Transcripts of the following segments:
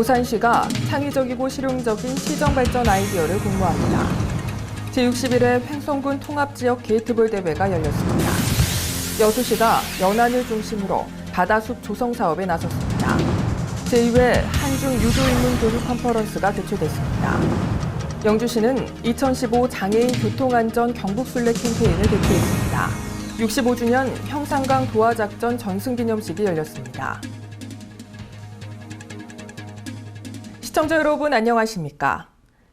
오산시가 창의적이고 실용적인 시정발전 아이디어를 공모합니다. 제61회 횡성군 통합지역 게이트볼 대회가 열렸습니다. 여수시가 연안을 중심으로 바다숲 조성 사업에 나섰습니다. 제2회 한중 유도인문 교육 컨퍼런스가 개최됐습니다. 영주시는 2015 장애인 교통안전 경북순례 캠페인을 개최했습니다. 65주년 형산강 도하작전 전승기념식이 열렸습니다. 시청자 여러분 안녕하십니까?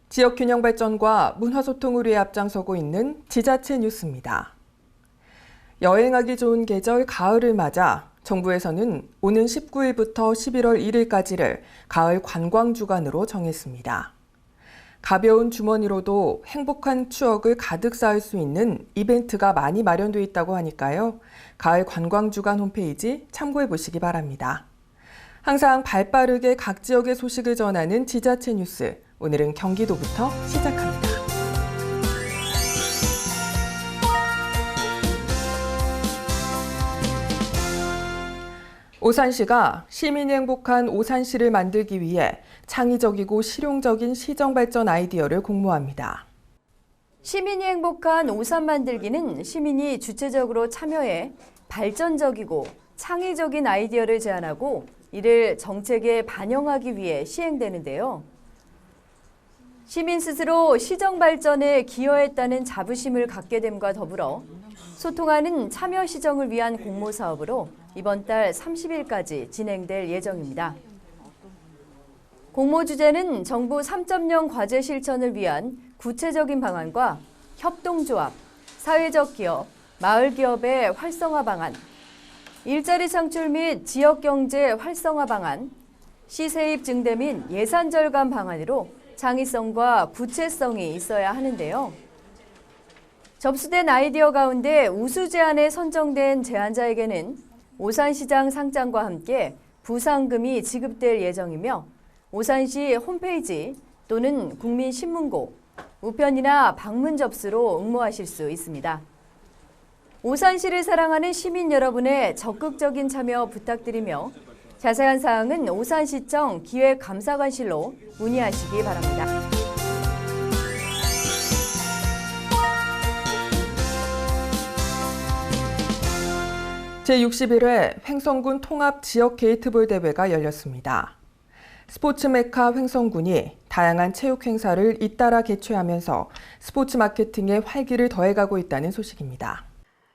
지역균형 발전과 문화소통을 위해 앞장서고 있는 지자체 뉴스입니다. 여행하기 좋은 계절 가을을 맞아 정부에서는 오는 19일부터 11월 1일까지를 가을 관광주간으로 정했습니다. 가벼운 주머니로도 행복한 추억을 가득 쌓을 수 있는 이벤트가 많이 마련돼 있다고 하니까요. 가을 관광주간 홈페이지 참고해 보시기 바랍니다. 항상 발빠르게 각 지역의 소식을 전하는 지자체 뉴스, 오늘은 경기도부터 시작합니다. 오산시가 시민이 행복한 오산시를 만들기 위해 창의적이고 실용적인 시정발전 아이디어를 공모합니다. 시민이 행복한 오산 만들기는 시민이 주체적으로 참여해 발전적이고 창의적인 아이디어를 제안하고 이를 정책에 반영하기 위해 시행되는데요. 시민 스스로 시정 발전에 기여했다는 자부심을 갖게 됨과 더불어 소통하는 참여 시정을 위한 공모 사업으로 이번 달 30일까지 진행될 예정입니다. 공모 주제는 정부 3.0 과제 실천을 위한 구체적인 방안과 협동조합, 사회적 기업, 마을 기업의 활성화 방안, 일자리 창출 및 지역경제 활성화 방안, 시세입 증대 및 예산 절감 방안으로 창의성과 구체성이 있어야 하는데요. 접수된 아이디어 가운데 우수 제안에 선정된 제안자에게는 오산시장 상장과 함께 부상금이 지급될 예정이며 오산시 홈페이지 또는 국민신문고, 우편이나 방문 접수로 응모하실 수 있습니다. 오산시를 사랑하는 시민 여러분의 적극적인 참여 부탁드리며 자세한 사항은 오산시청 기획감사관실로 문의하시기 바랍니다. 제61회 횡성군 통합 지역 게이트볼 대회가 열렸습니다. 스포츠 메카 횡성군이 다양한 체육 행사를 잇따라 개최하면서 스포츠 마케팅에 활기를 더해가고 있다는 소식입니다.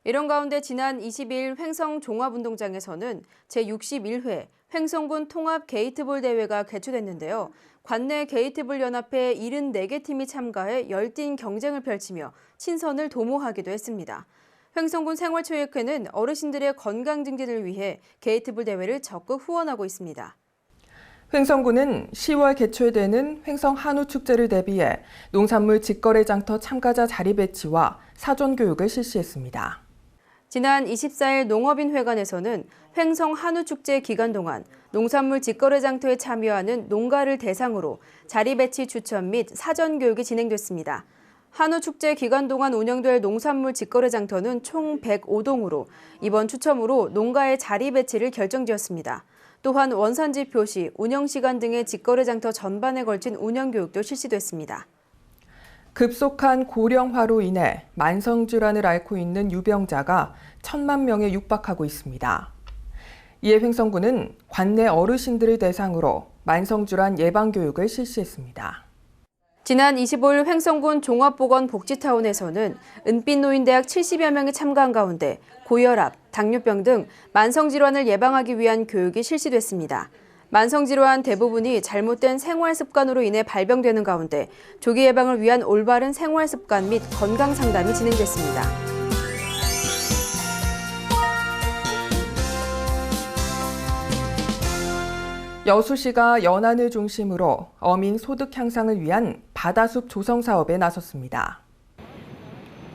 이런 가운데 지난 20일 횡성 종합운동장에서는 제61회 횡성군 통합 게이트볼 대회가 개최됐는데요. 관내 게이트볼 연합회 74개 팀이 참가해 열띤 경쟁을 펼치며 친선을 도모하기도 했습니다. 횡성군 생활체육회는 어르신들의 건강 증진을 위해 게이트볼 대회를 적극 후원하고 있습니다. 횡성군은 10월 개최되는 횡성 한우축제를 대비해 농산물 직거래 장터 참가자 자리 배치와 사전 교육을 실시했습니다. 지난 24일 농업인회관에서는 횡성 한우축제 기간 동안 농산물 직거래 장터에 참여하는 농가를 대상으로 자리 배치 추천 및 사전 교육이 진행됐습니다. 한우축제 기간 동안 운영될 농산물 직거래 장터는 총 105동으로 이번 추첨으로 농가의 자리 배치를 결정지었습니다. 또한 원산지 표시, 운영시간 등의 직거래 장터 전반에 걸친 운영 교육도 실시됐습니다. 급속한 고령화로 인해 만성질환을 앓고 있는 유병자가 1,000만 명에 육박하고 있습니다. 이에 횡성군은 관내 어르신들을 대상으로 만성질환 예방교육을 실시했습니다. 지난 25일 횡성군 종합보건복지타운에서는 은빛노인대학 70여 명이 참가한 가운데 고혈압, 당뇨병 등 만성질환을 예방하기 위한 교육이 실시됐습니다. 만성질환 대부분이 잘못된 생활습관으로 인해 발병되는 가운데 조기 예방을 위한 올바른 생활습관 및 건강 상담이 진행됐습니다. 여수시가 연안을 중심으로 어민 소득 향상을 위한 바다숲 조성 사업에 나섰습니다.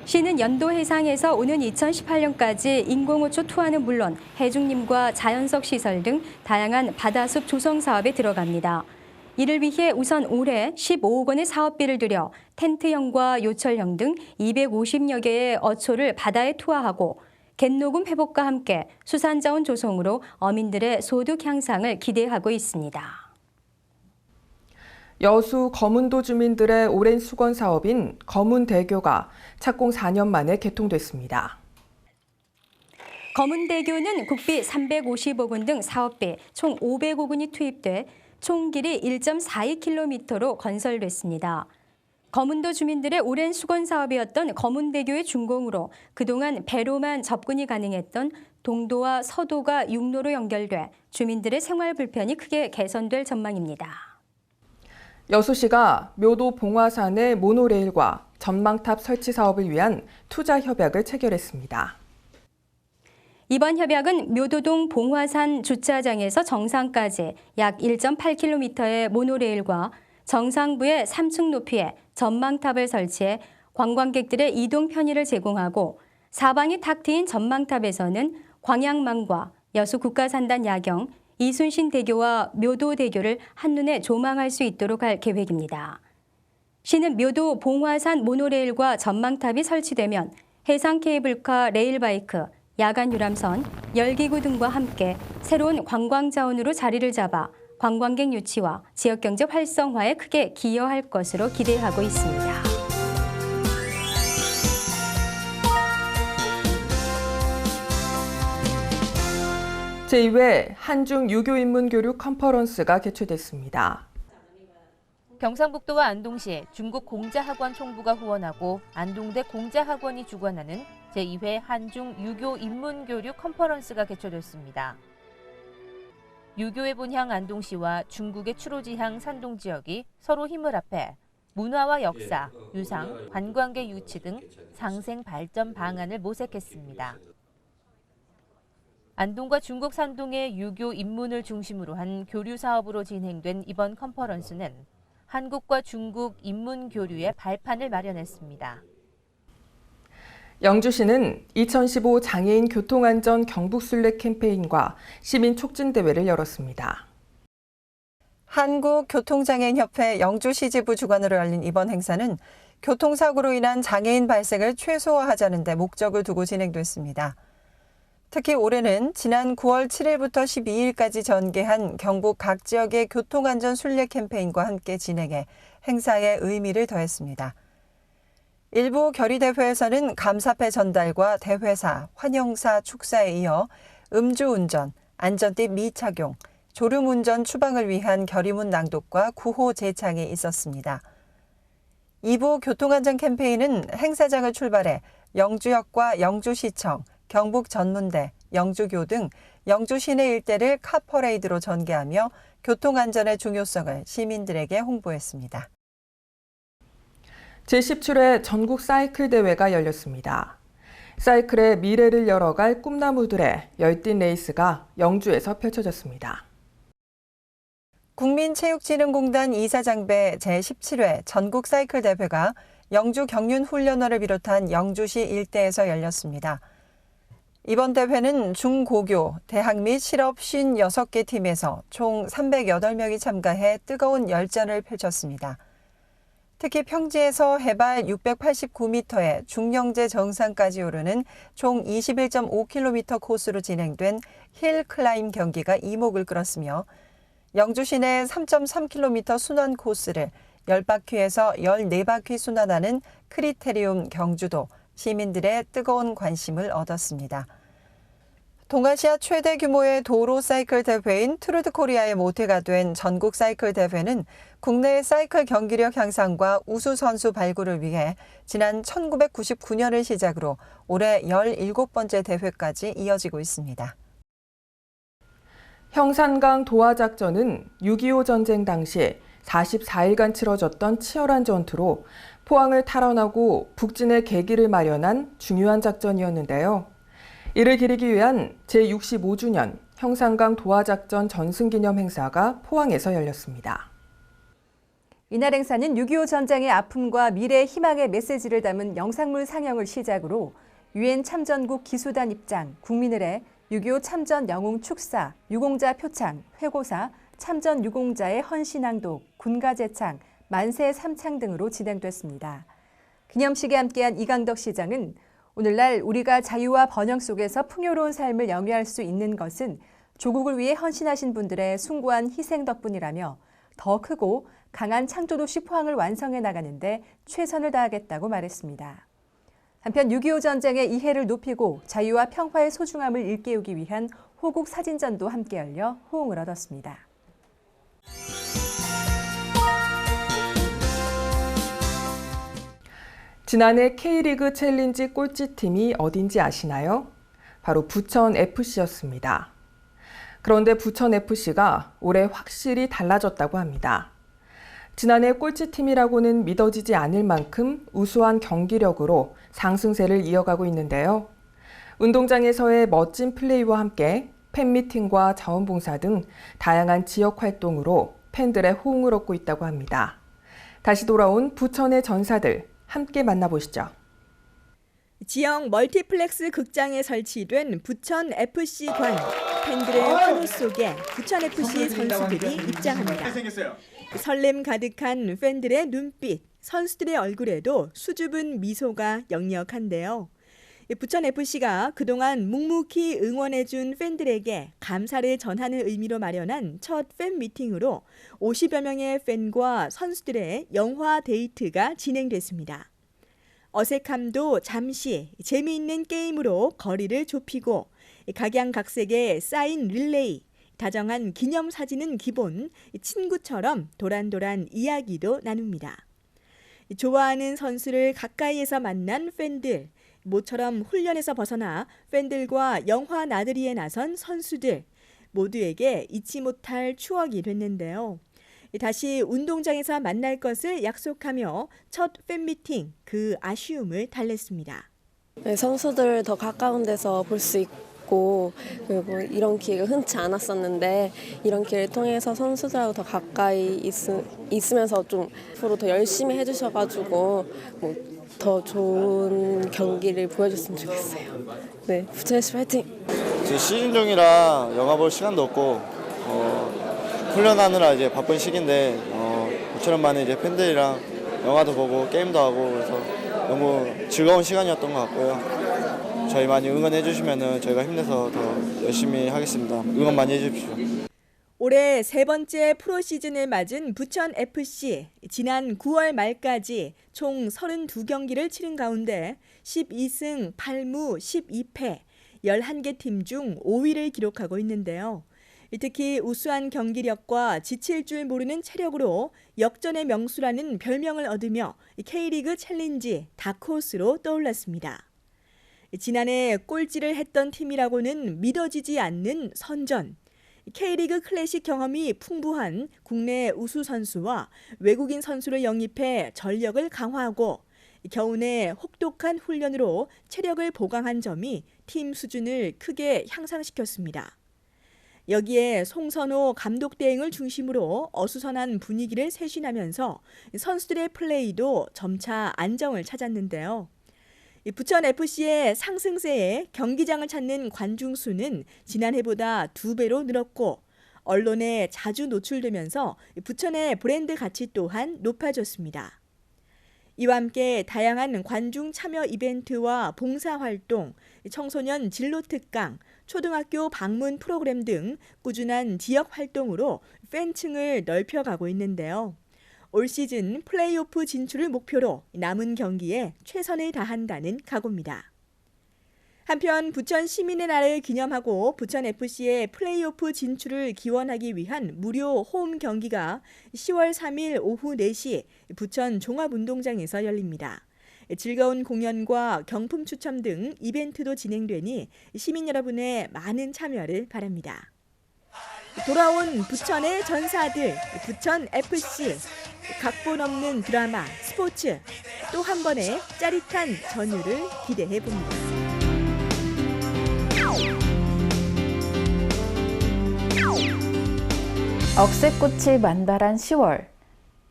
시는 연도 해상에서 오는 2018년까지 인공호초 투하는 물론 해중림과 자연석 시설 등 다양한 바다숲 조성 사업에 들어갑니다. 이를 위해 우선 올해 15억 원의 사업비를 들여 텐트형과 요철형 등 250여 개의 어초를 바다에 투하하고 갯녹음 회복과 함께 수산자원 조성으로 어민들의 소득 향상을 기대하고 있습니다. 여수 거문도 주민들의 오랜 수건 사업인 거문대교가 착공 4년 만에 개통됐습니다. 거문대교는 국비 350억 원 등 사업비 총 500억 원이 투입돼 총 길이 1.42km로 건설됐습니다. 거문도 주민들의 오랜 수건 사업이었던 거문대교의 준공으로 그동안 배로만 접근이 가능했던 동도와 서도가 육로로 연결돼 주민들의 생활 불편이 크게 개선될 전망입니다. 여수시가 묘도 봉화산의 모노레일과 전망탑 설치 사업을 위한 투자 협약을 체결했습니다. 이번 협약은 묘도동 봉화산 주차장에서 정상까지 약 1.8km의 모노레일과 정상부의 3층 높이의 전망탑을 설치해 관광객들의 이동 편의를 제공하고 사방이 탁 트인 전망탑에서는 광양망과 여수 국가산단 야경, 이순신 대교와 묘도 대교를 한눈에 조망할 수 있도록 할 계획입니다. 시는 묘도 봉화산 모노레일과 전망탑이 설치되면 해상 케이블카, 레일바이크, 야간 유람선, 열기구 등과 함께 새로운 관광 자원으로 자리를 잡아 관광객 유치와 지역경제 활성화에 크게 기여할 것으로 기대하고 있습니다. 제2회 한중 유교인문교류 컨퍼런스가 개최됐습니다. 경상북도와 안동시에 중국 공자학원 총부가 후원하고 안동대 공자학원이 주관하는 제2회 한중 유교 인문교류 컨퍼런스가 개최됐습니다. 유교의 본향 안동시와 중국의 추로지향 산동 지역이 서로 힘을 합해 문화와 역사, 유상, 관광객 유치 등 상생 발전 방안을 모색했습니다. 안동과 중국 산동의 유교 인문을 중심으로 한 교류 사업으로 진행된 이번 컨퍼런스는 한국과 중국 인문 교류의 발판을 마련했습니다. 영주시는 2015 장애인 교통안전 경북순례 캠페인과 시민 촉진대회를 열었습니다. 한국교통장애인협회 영주시 지부 주관으로 열린 이번 행사는 교통사고로 인한 장애인 발생을 최소화하자는 데 목적을 두고 진행됐습니다. 특히 올해는 지난 9월 7일부터 12일까지 전개한 경북 각 지역의 교통안전 순례 캠페인과 함께 진행해 행사에 의미를 더했습니다. 일부 결의대회에서는 감사패 전달과 대회사, 환영사, 축사에 이어 음주운전, 안전띠 미착용, 졸음운전 추방을 위한 결의문 낭독과 구호 제창이 있었습니다. 2부 교통안전 캠페인은 행사장을 출발해 영주역과 영주시청, 경북전문대, 영주교 등 영주 시내 일대를 카퍼레이드로 전개하며 교통안전의 중요성을 시민들에게 홍보했습니다. 제17회 전국 사이클 대회가 열렸습니다. 사이클의 미래를 열어갈 꿈나무들의 열띤 레이스가 영주에서 펼쳐졌습니다. 국민체육진흥공단 이사장배 제17회 전국 사이클 대회가 영주 경륜훈련원을 비롯한 영주시 일대에서 열렸습니다. 이번 대회는 중고교, 대학 및 실업 56개 팀에서 총 308명이 참가해 뜨거운 열전을 펼쳤습니다. 특히 평지에서 해발 689m의 중령제 정상까지 오르는 총 21.5km 코스로 진행된 힐 클라임 경기가 이목을 끌었으며 영주 시내 3.3km 순환 코스를 10바퀴에서 14바퀴 순환하는 크리테리움 경주도 시민들의 뜨거운 관심을 얻었습니다. 동아시아 최대 규모의 도로 사이클 대회인 트루드 코리아의 모태가 된 전국 사이클 대회는 국내 사이클 경기력 향상과 우수 선수 발굴을 위해 지난 1999년을 시작으로 올해 17번째 대회까지 이어지고 있습니다. 형산강 도하작전은 6.25 전쟁 당시 44일간 치러졌던 치열한 전투로 포항을 탈환하고 북진의 계기를 마련한 중요한 작전이었는데요. 이를 기리기 위한 제65주년 형산강 도하작전 전승기념 행사가 포항에서 열렸습니다. 이날 행사는 6.25 전쟁의 아픔과 미래의 희망의 메시지를 담은 영상물 상영을 시작으로 유엔 참전국 기수단 입장, 국민을해 6.25 참전 영웅 축사, 유공자 표창, 회고사, 참전 유공자의 헌신낭독, 군가제창, 만세 삼창 등으로 진행됐습니다. 기념식에 함께한 이강덕 시장은 오늘날 우리가 자유와 번영 속에서 풍요로운 삶을 영위할 수 있는 것은 조국을 위해 헌신하신 분들의 숭고한 희생 덕분이라며 더 크고 강한 창조도시 포항을 완성해 나가는데 최선을 다하겠다고 말했습니다. 한편 6.25 전쟁의 이해를 높이고 자유와 평화의 소중함을 일깨우기 위한 호국 사진전도 함께 열려 호응을 얻었습니다. 지난해 K리그 챌린지 꼴찌팀이 어딘지 아시나요? 바로 부천FC였습니다. 그런데 부천FC가 올해 확실히 달라졌다고 합니다. 지난해 꼴찌팀이라고는 믿어지지 않을 만큼 우수한 경기력으로 상승세를 이어가고 있는데요. 운동장에서의 멋진 플레이와 함께 팬미팅과 자원봉사 등 다양한 지역 활동으로 팬들의 호응을 얻고 있다고 합니다. 다시 돌아온 부천의 전사들 함께 만나보시죠. 지역 멀티플렉스 극장에 설치된 부천FC관. 팬들의 환호 속에 부천FC 선수들이 입장합니다. 설렘 가득한 팬들의 눈빛, 선수들의 얼굴에도 수줍은 미소가 역력한데요. 부천FC가 그동안 묵묵히 응원해준 팬들에게 감사를 전하는 의미로 마련한 첫 팬미팅으로 50여 명의 팬과 선수들의 영화 데이트가 진행됐습니다. 어색함도 잠시 재미있는 게임으로 거리를 좁히고 각양각색의 사인 릴레이, 다정한 기념사진은 기본, 친구처럼 도란도란 이야기도 나눕니다. 좋아하는 선수를 가까이에서 만난 팬들, 모처럼 훈련에서 벗어나 팬들과 영화 나들이에 나선 선수들, 모두에게 잊지 못할 추억이 됐는데요. 다시 운동장에서 만날 것을 약속하며 첫 팬미팅 그 아쉬움을 달랬습니다. 네, 선수들 더 가까운 데서 볼 수 있고 그리고 이런 기회가 흔치 않았었는데 이런 기회를 통해서 선수들하고 더 가까이 있으면서 좀 앞으로 더 열심히 해주셔가지고 더 좋은 경기를 보여줬으면 좋겠어요. 네, 부천FC 파이팅! 지금 시즌 중이라 영화 볼 시간도 없고 훈련하느라 이제 바쁜 시기인데 모처럼 많은 이제 팬들이랑 영화도 보고 게임도 하고 그래서 너무 즐거운 시간이었던 것 같고요. 저희 많이 응원해 주시면은 저희가 힘내서 더 열심히 하겠습니다. 응원 많이 해주십시오. 올해 세 번째 프로 시즌을 맞은 부천FC. 지난 9월 말까지 총 32경기를 치른 가운데 12승 8무 12패, 11개 팀 중 5위를 기록하고 있는데요. 특히 우수한 경기력과 지칠 줄 모르는 체력으로 역전의 명수라는 별명을 얻으며 K리그 챌린지 다크호스로 떠올랐습니다. 지난해 꼴찌를 했던 팀이라고는 믿어지지 않는 선전. K리그 클래식 경험이 풍부한 국내 우수 선수와 외국인 선수를 영입해 전력을 강화하고 겨우내 혹독한 훈련으로 체력을 보강한 점이 팀 수준을 크게 향상시켰습니다. 여기에 송선호 감독 대행을 중심으로 어수선한 분위기를 쇄신하면서 선수들의 플레이도 점차 안정을 찾았는데요. 부천FC의 상승세에 경기장을 찾는 관중 수는 지난해보다 2배로 늘었고 언론에 자주 노출되면서 부천의 브랜드 가치 또한 높아졌습니다. 이와 함께 다양한 관중 참여 이벤트와 봉사활동, 청소년 진로 특강, 초등학교 방문 프로그램 등 꾸준한 지역 활동으로 팬층을 넓혀가고 있는데요. 올 시즌 플레이오프 진출을 목표로 남은 경기에 최선을 다한다는 각오입니다. 한편 부천 시민의 날을 기념하고 부천FC의 플레이오프 진출을 기원하기 위한 무료 홈 경기가 10월 3일 오후 4시 부천 종합운동장에서 열립니다. 즐거운 공연과 경품 추첨 등 이벤트도 진행되니 시민 여러분의 많은 참여를 바랍니다. 돌아온 부천의 전사들, 부천FC. 각본 없는 드라마, 스포츠, 또 한 번의 짜릿한 전율을 기대해봅니다. 억새꽃이 만발한 10월.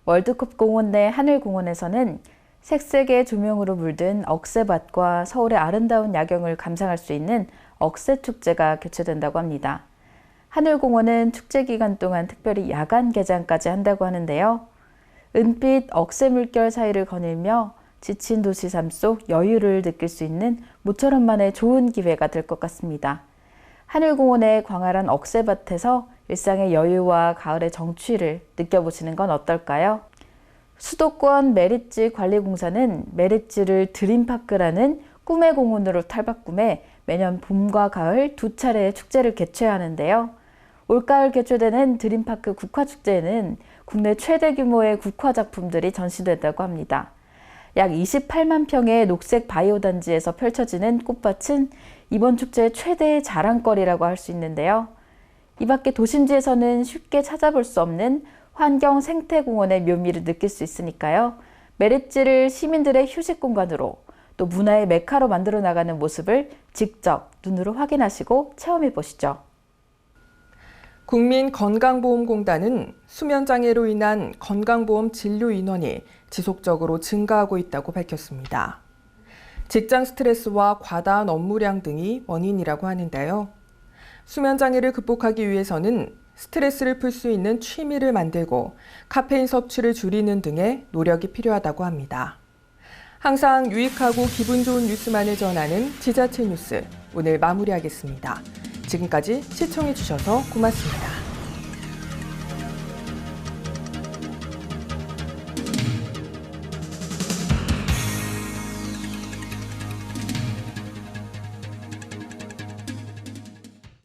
월드컵 공원 내 하늘공원에서는 색색의 조명으로 물든 억새밭과 서울의 아름다운 야경을 감상할 수 있는 억새축제가 개최된다고 합니다. 하늘공원은 축제 기간 동안 특별히 야간 개장까지 한다고 하는데요. 은빛 억새 물결 사이를 거닐며 지친 도시 삶 속 여유를 느낄 수 있는 모처럼만의 좋은 기회가 될 것 같습니다. 하늘공원의 광활한 억새밭에서 일상의 여유와 가을의 정취를 느껴보시는 건 어떨까요? 수도권 메리츠 관리공사는 메리츠를 드림파크라는 꿈의 공원으로 탈바꿈해 매년 봄과 가을 두 차례의 축제를 개최하는데요. 올가을 개최되는 드림파크 국화축제에는 국내 최대 규모의 국화 작품들이 전시된다고 합니다. 약 28만 평의 녹색 바이오 단지에서 펼쳐지는 꽃밭은 이번 축제의 최대의 자랑거리라고 할 수 있는데요. 이 밖에 도심지에서는 쉽게 찾아볼 수 없는 환경 생태공원의 묘미를 느낄 수 있으니까요. 메리츠를 시민들의 휴식 공간으로 또 문화의 메카로 만들어 나가는 모습을 직접 눈으로 확인하시고 체험해 보시죠. 국민건강보험공단은 수면장애로 인한 건강보험 진료 인원이 지속적으로 증가하고 있다고 밝혔습니다. 직장 스트레스와 과다한 업무량 등이 원인이라고 하는데요. 수면장애를 극복하기 위해서는 스트레스를 풀 수 있는 취미를 만들고 카페인 섭취를 줄이는 등의 노력이 필요하다고 합니다. 항상 유익하고 기분 좋은 뉴스만을 전하는 지자체 뉴스, 오늘 마무리하겠습니다. 지금까지 시청해주셔서 고맙습니다.